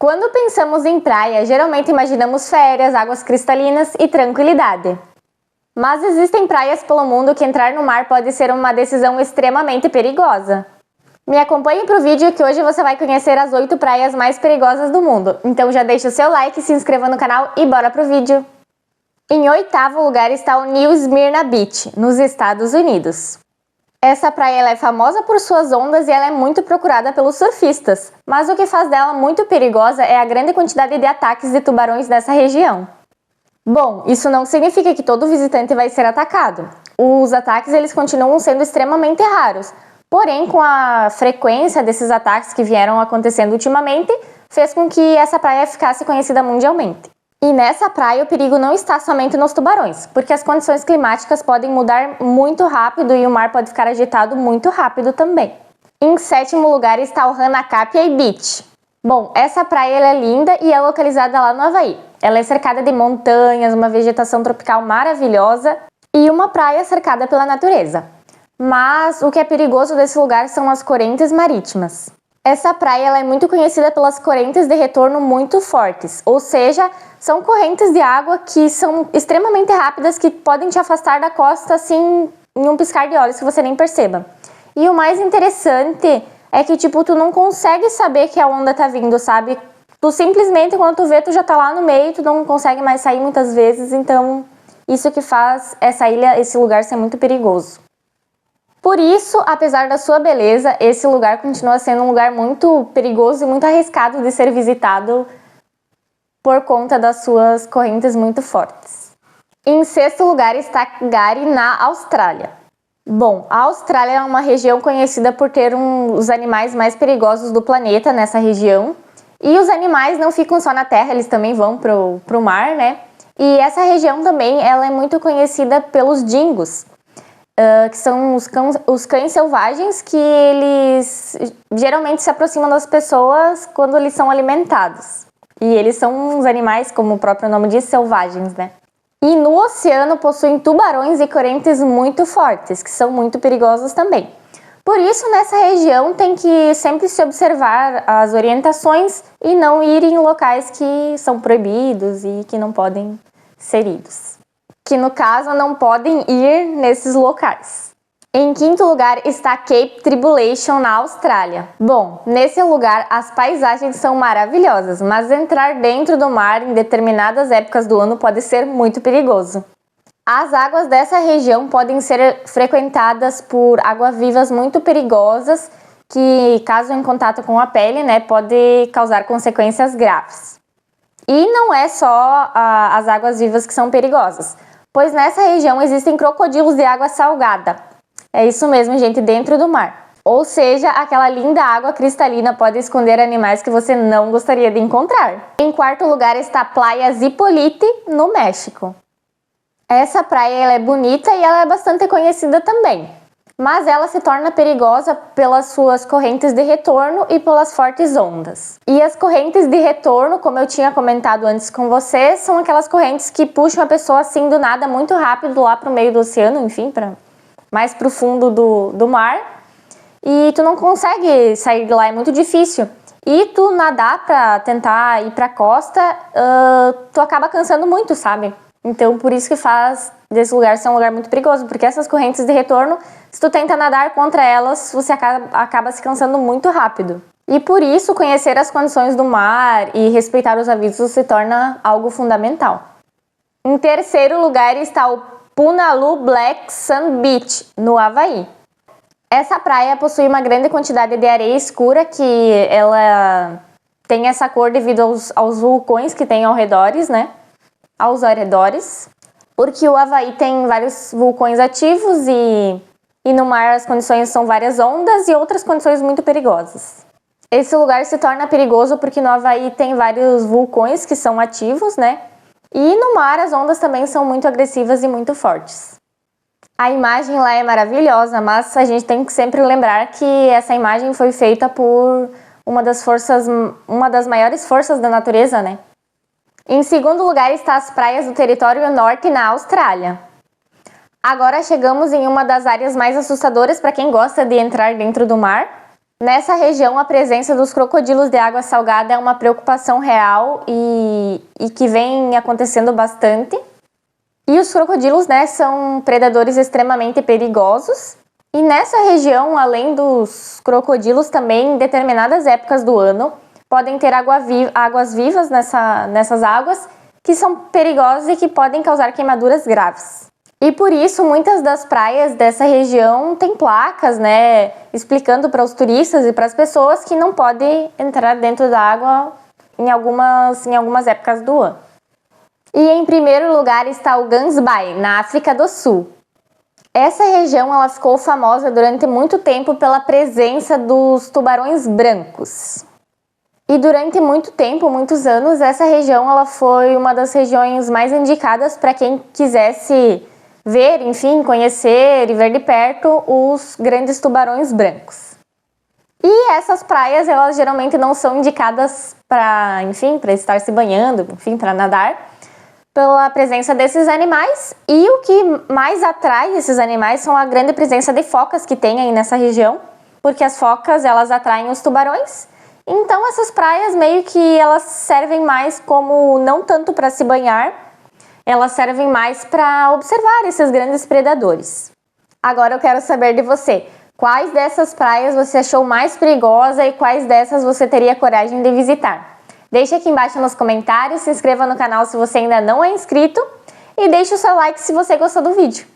Quando pensamos em praia, geralmente imaginamos férias, águas cristalinas e tranquilidade. Mas existem praias pelo mundo que entrar no mar pode ser uma decisão extremamente perigosa. Me acompanhe para o vídeo que hoje você vai conhecer as 8 praias mais perigosas do mundo. Então já deixa o seu like, se inscreva no canal e bora pro vídeo! Em 8º lugar está o New Smyrna Beach, nos Estados Unidos. Essa praia ela é famosa por suas ondas e ela é muito procurada pelos surfistas, mas o que faz dela muito perigosa é a grande quantidade de ataques de tubarões nessa região. Bom, isso não significa que todo visitante vai ser atacado. Os ataques eles continuam sendo extremamente raros, porém com a frequência desses ataques que vieram acontecendo ultimamente, fez com que essa praia ficasse conhecida mundialmente. E nessa praia o perigo não está somente nos tubarões, porque as condições climáticas podem mudar muito rápido e o mar pode ficar agitado muito rápido também. Em 7º lugar está o Hanakapia Beach. Bom, essa praia ela é linda e é localizada lá no Havaí. Ela é cercada de montanhas, uma vegetação tropical maravilhosa e uma praia cercada pela natureza. Mas o que é perigoso desse lugar são as correntes marítimas. Essa praia ela é muito conhecida pelas correntes de retorno muito fortes, ou seja, são correntes de água que são extremamente rápidas que podem te afastar da costa assim em um piscar de olhos que você nem perceba. E o mais interessante é que tu não consegue saber que a onda tá vindo, sabe? Tu simplesmente quando tu vê, tu já tá lá no meio, tu não consegue mais sair muitas vezes, então isso que faz essa ilha, esse lugar ser muito perigoso. Por isso, apesar da sua beleza, esse lugar continua sendo um lugar muito perigoso e muito arriscado de ser visitado por conta das suas correntes muito fortes. Em 6º lugar está Gari, na Austrália. Bom, a Austrália é uma região conhecida por ter os animais mais perigosos do planeta nessa região. E os animais não ficam só na terra, eles também vão pro mar, né? E essa região também ela é muito conhecida pelos dingos. Que são os cães selvagens que eles geralmente se aproximam das pessoas quando eles são alimentados. E eles são uns animais, como o próprio nome diz, selvagens, né? E no oceano possuem tubarões e correntes muito fortes, que são muito perigosos também. Por isso, nessa região tem que sempre se observar as orientações e não ir em locais que são proibidos e que não podem ser idos. Que no caso não podem ir nesses locais. Em 5º lugar está Cape Tribulation, na Austrália. Bom, nesse lugar as paisagens são maravilhosas, mas entrar dentro do mar em determinadas épocas do ano pode ser muito perigoso. As águas dessa região podem ser frequentadas por águas-vivas muito perigosas que, caso em contato com a pele, pode causar consequências graves. E não é só as águas-vivas que são perigosas, pois nessa região existem crocodilos de água salgada. É isso mesmo, gente, dentro do mar. Ou seja, aquela linda água cristalina pode esconder animais que você não gostaria de encontrar. Em 4º lugar está Playa Zipolite, no México. Essa praia ela é bonita e ela é bastante conhecida também, mas ela se torna perigosa pelas suas correntes de retorno e pelas fortes ondas. E as correntes de retorno, como eu tinha comentado antes com você, são aquelas correntes que puxam a pessoa assim do nada muito rápido lá para o meio do oceano, enfim, mais para o fundo do mar, e tu não consegue sair de lá, é muito difícil. E tu nadar para tentar ir para a costa, tu acaba cansando muito, sabe? Então, por isso que faz desse lugar ser um lugar muito perigoso, porque essas correntes de retorno, se tu tenta nadar contra elas, você acaba se cansando muito rápido. E por isso, conhecer as condições do mar e respeitar os avisos se torna algo fundamental. Em 3º lugar está o Punalu Black Sand Beach, no Havaí. Essa praia possui uma grande quantidade de areia escura, que ela tem essa cor devido aos vulcões que tem ao redor, aos arredores, porque o Havaí tem vários vulcões ativos e no mar as condições são várias ondas e outras condições muito perigosas. Esse lugar se torna perigoso porque no Havaí tem vários vulcões que são ativos, e no mar as ondas também são muito agressivas e muito fortes. A imagem lá é maravilhosa, mas a gente tem que sempre lembrar que essa imagem foi feita por uma das maiores forças da natureza, Em 2º lugar está as praias do Território Norte, na Austrália. Agora chegamos em uma das áreas mais assustadoras para quem gosta de entrar dentro do mar, Nessa região, a presença dos crocodilos de água salgada é uma preocupação real e que vem acontecendo bastante. E os crocodilos, né, são predadores extremamente perigosos. E nessa região, além dos crocodilos, também em determinadas épocas do ano, podem ter águas vivas nessas águas, que são perigosas e que podem causar queimaduras graves. E por isso, muitas das praias dessa região têm placas, né, explicando para os turistas e para as pessoas que não podem entrar dentro da água em algumas épocas do ano. E em primeiro lugar está o Gansbai, na África do Sul. Essa região ela ficou famosa durante muito tempo pela presença dos tubarões brancos. E durante muito tempo, muitos anos, essa região ela foi uma das regiões mais indicadas para quem quisesse ver, enfim, conhecer e ver de perto os grandes tubarões brancos. E essas praias, elas geralmente não são indicadas para estar se banhando, para nadar, pela presença desses animais. E o que mais atrai esses animais são a grande presença de focas que tem aí nessa região, porque as focas, elas atraem os tubarões. Então essas praias meio que elas servem mais como, não tanto para se banhar, elas servem mais para observar esses grandes predadores. Agora eu quero saber de você, quais dessas praias você achou mais perigosa e quais dessas você teria coragem de visitar? Deixe aqui embaixo nos comentários, se inscreva no canal se você ainda não é inscrito e deixe o seu like se você gostou do vídeo.